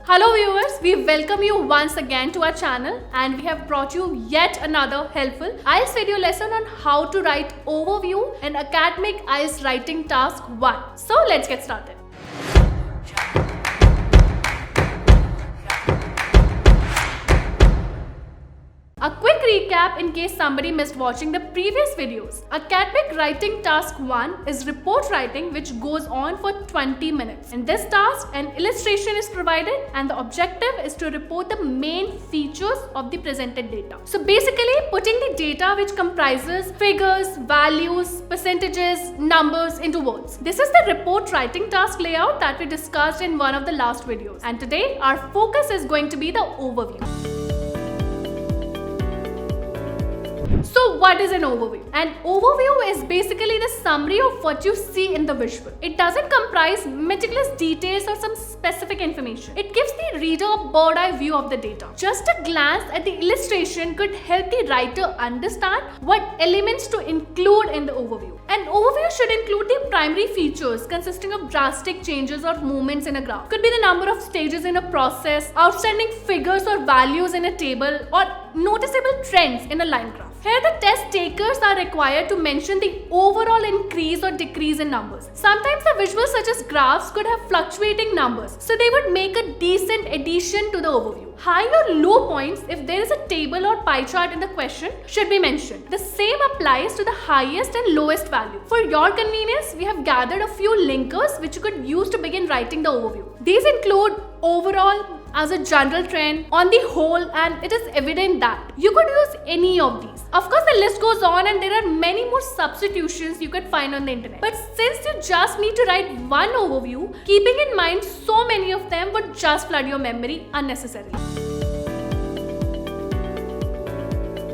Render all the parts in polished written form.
Hello viewers, we welcome you once again to our channel and we have brought you yet another helpful IELTS video lesson on how to write overview in academic IELTS writing task 1. So let's get started. A quick recap in case somebody missed watching the previous videos. Academic writing task 1 is report writing which goes on for 20 minutes. In this task, an illustration is provided and the objective is to report the main features of the presented data. So basically putting the data which comprises figures, values, percentages, numbers into words. This is the report writing task layout that we discussed in one of the last videos. And today our focus is going to be the overview. So what is an overview? An overview is basically the summary of what you see in the visual. It doesn't comprise meticulous details or some specific information. It gives the reader a bird's eye view of the data. Just a glance at the illustration could help the writer understand what elements to include in the overview. An overview should include the primary features consisting of drastic changes or movements in a graph. Could be the number of stages in a process, outstanding figures or values in a table, or noticeable trends in a line graph. Here the test takers are required to mention the overall increase or decrease in numbers. Sometimes the visuals such as graphs could have fluctuating numbers, so they would make a decent addition to the overview. High or low points, if there is a table or pie chart in the question, should be mentioned. The same applies to the highest and lowest value. For your convenience, we have gathered a few linkers which you could use to begin writing the overview. These include overall, as a general trend, on the whole, and it is evident that you could use any of these. Of course, the list goes on and there are many more substitutions you could find on the internet. But since you just need to write one overview, keeping in mind so many of them would just flood your memory unnecessarily.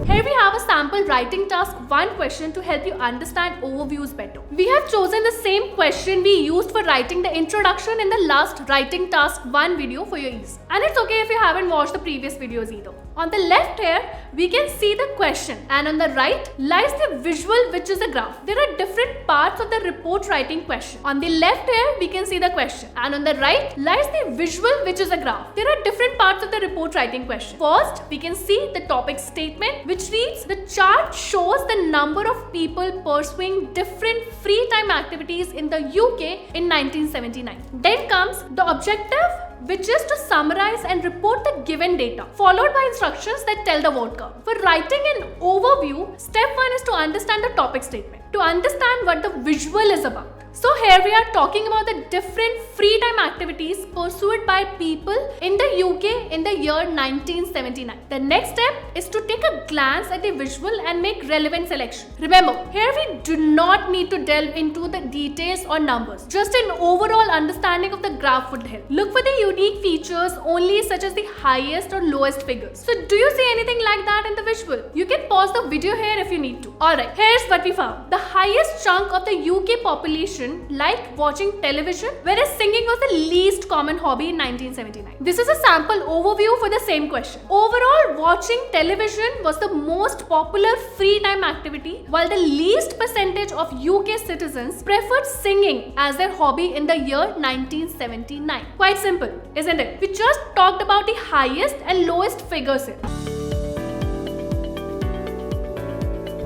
Here we have a sample writing task 1 question to help you understand overviews better. We have chosen the same question we used for writing the introduction in the last writing task 1 video for your ease. And it's okay if you haven't watched the previous videos either. On the left here, we can see the question, and on the right lies the visual, which is a graph. There are different parts of the report writing question. On the left here, we can see the question, and on the right lies the visual, which is a graph. There are different parts of the report writing question. First, we can see the topic statement, which reads, the chart shows the number of people pursuing different free time activities in the UK in 1979. Then comes the objective, which is to summarize and report the given data, followed by instructions that tell the word count. For writing an overview, step 1 is to understand the topic statement, to understand what the visual is about. So here we are talking about the different free time activities pursued by people in the UK in the year 1979. The next step is to take a glance at the visual and make relevant selection. Remember, here we do not need to delve into the details or numbers. Just an overall understanding of the graph would help. Look for the unique features only, such as the highest or lowest figures. So do you see anything like that in the visual? You can pause the video here if you need to. Alright, here's what we found. The highest chunk of the UK population liked watching television, whereas singing was the least common hobby in 1979. This is a sample overview for the same question. Overall, watching television was the most popular free time activity, while the least percentage of UK citizens preferred singing as their hobby in the year 1979. Quite simple, isn't it? We just talked about the highest and lowest figures here.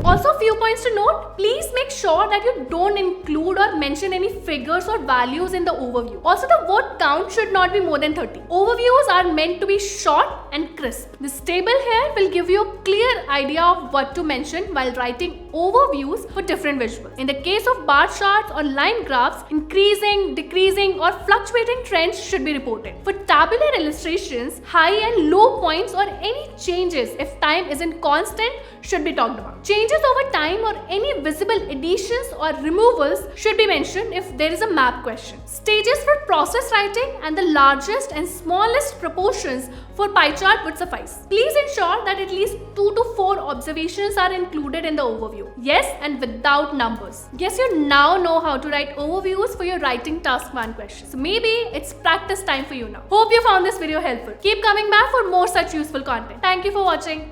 Also, a few points to note. Please make sure that you don't include or mention any figures or values in the overview. Also, the word count should not be more than 30. Overviews are meant to be short and crisp. This table here will give you a clear idea of what to mention while writing overviews for different visuals. In the case of bar charts or line graphs, increasing, decreasing, or fluctuating trends should be reported. For tabular illustrations, high and low points or any changes, if time isn't constant, should be talked about. Changes over time or any visible additions or removals should be mentioned if there is a map question. Stages for process writing and the largest and smallest proportions for pie chart would suffice. Please ensure that at least 2 to 4 observations are included in the overview. Yes, and without numbers. Guess you now know how to write overviews for your writing task 1 question. So maybe it's practice time for you now. Hope you found this video helpful. Keep coming back for more such useful content. Thank you for watching.